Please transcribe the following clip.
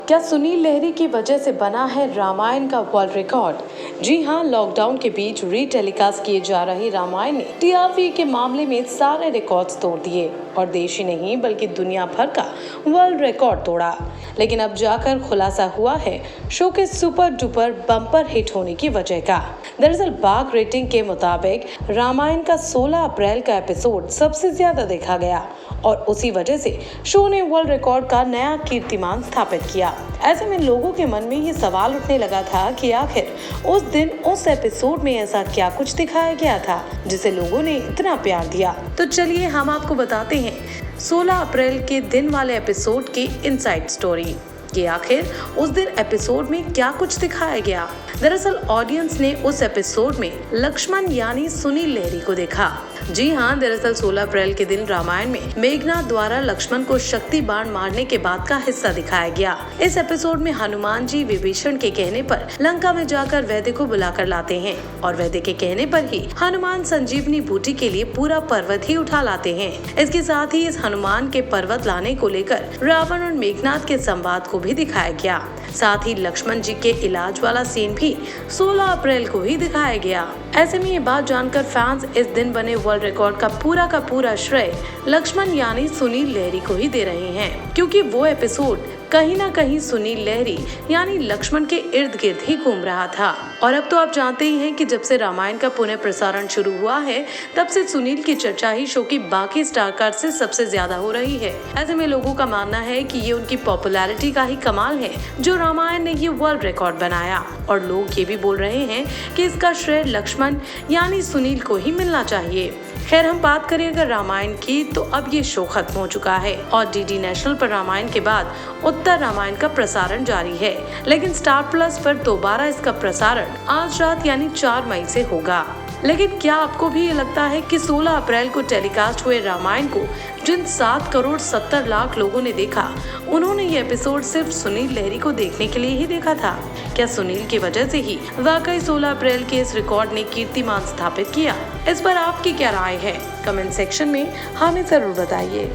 क्या सुनील लहरी की वजह से बना है रामायण का वर्ल्ड रिकॉर्ड? जी हां, लॉकडाउन के बीच रीटेलीकास्ट किए जा रहे रामायण ने टीआरपी के मामले में सारे रिकॉर्ड्स तोड़ दिए और देश ही नहीं बल्कि दुनिया भर का वर्ल्ड रिकॉर्ड तोड़ा। लेकिन अब जाकर खुलासा हुआ है शो के सुपर डुपर बम्पर हिट होने की वजह का। दरअसल बाग रेटिंग के मुताबिक रामायण का 16 अप्रैल का एपिसोड सबसे ज्यादा देखा गया और उसी वजह से शो ने वर्ल्ड रिकॉर्ड का नया कीर्तिमान स्थापित किया। ऐसे में लोगों के मन में ये सवाल उठने लगा था कि आखिर उस दिन उस एपिसोड में ऐसा क्या कुछ दिखाया गया था जिसे लोगों ने इतना प्यार दिया। तो चलिए हम आपको बताते हैं 16 अप्रैल के दिन वाले एपिसोड की इनसाइड स्टोरी कि आखिर उस दिन एपिसोड में क्या कुछ दिखाया गया। दरअसल ऑडियंस ने उस एपिसोड में लक्ष्मण यानी सुनील लहरी को देखा। जी हाँ, दरअसल 16 अप्रैल के दिन रामायण में मेघनाथ द्वारा लक्ष्मण को शक्ति बाण मारने के बाद का हिस्सा दिखाया गया। इस एपिसोड में हनुमान जी विभीषण के कहने पर लंका में जाकर वैद्य को बुलाकर लाते हैं और वैद्य के कहने पर ही हनुमान संजीवनी बूटी के लिए पूरा पर्वत ही उठा लाते हैं। इसके साथ ही इस हनुमान के पर्वत लाने को लेकर रावण और मेघनाथ के संवाद को भी दिखाया गया। साथ ही लक्ष्मण जी के इलाज वाला सीन भी 16 अप्रैल को ही दिखाया गया। ऐसे में ये बात जानकर फैंस इस दिन बने वर्ल्ड रिकॉर्ड का पूरा श्रेय लक्ष्मण यानी सुनील लहरी को ही दे रहे हैं, क्योंकि वो एपिसोड कहीं ना कहीं सुनील लहरी यानी लक्ष्मण के इर्द गिर्द ही घूम रहा था। और अब तो आप जानते ही हैं कि जब से रामायण का पुनः प्रसारण शुरू हुआ है तब से सुनील की चर्चा ही शो की बाकी स्टारकास्ट से सबसे ज्यादा हो रही है। ऐसे में लोगों का मानना है कि ये उनकी पॉपुलैरिटी का ही कमाल है जो रामायण ने ये वर्ल्ड रिकॉर्ड बनाया। और लोग ये भी बोल रहे हैं कि इसका श्रेय लक्ष्मण यानी सुनील को ही मिलना चाहिए। खैर, हम बात करें अगर रामायण की तो अब ये शो खत्म हो चुका है और डीडी नेशनल पर रामायण के बाद उत्तर रामायण का प्रसारण जारी है, लेकिन स्टार प्लस पर दोबारा इसका प्रसारण आज रात यानी 4 मई से होगा। लेकिन क्या आपको भी ये लगता है कि 16 अप्रैल को टेलीकास्ट हुए रामायण को जिन 7 करोड़ 70 लाख लोगों ने देखा, उन्होंने ये एपिसोड सिर्फ सुनील लहरी को देखने के लिए ही देखा था? क्या सुनील की वजह से ही वाकई 16 अप्रैल के इस रिकॉर्ड ने कीर्तिमान स्थापित किया? इस पर आपकी क्या राय है? कमेंट सेक्शन में हमें जरूर बताइए।